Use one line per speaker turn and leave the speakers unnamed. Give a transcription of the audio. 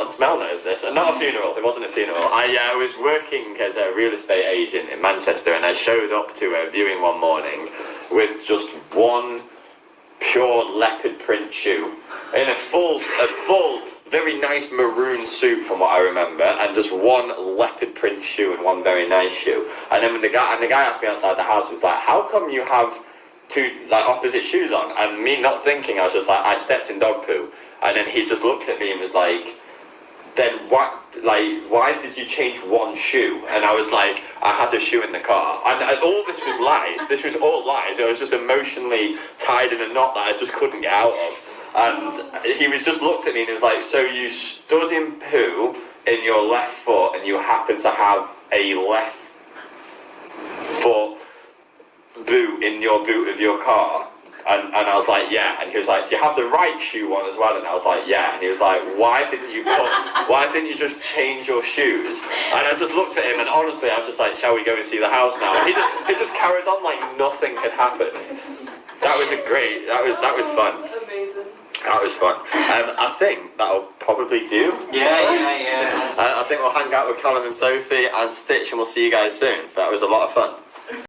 on, smell knows this. Not a funeral, it wasn't a funeral. I was working as a real estate agent in Manchester, and I showed up to a viewing one morning with just one pure leopard print shoe in a full, very nice maroon suit from what I remember, and just one leopard print shoe and one very nice shoe. And then when the guy asked me outside the house, was like, how come you have two like opposite shoes on? And me not thinking, I was just like, I stepped in dog poo. And then he just looked at me and was like, then what, like, why did you change one shoe? And I was like, I had a shoe in the car. And all this was lies. This was all lies. I was just emotionally tied in a knot that I just couldn't get out of. And he was just looked at me and he was like, so you stood in poo in your left foot and you happen to have a left foot boot in your boot of your car? And I was like, yeah. And he was like, do you have the right shoe on as well? And I was like, yeah. And he was like, why didn't you just change your shoes? And I just looked at him, and honestly, I was just like, shall we go and see the house now? And he just carried on like nothing had happened. That was fun.
Amazing.
That was fun. I think that'll probably do.
Yeah.
I think we'll hang out with Callum and Sophie and Stitch, and we'll see you guys soon. That was a lot of fun.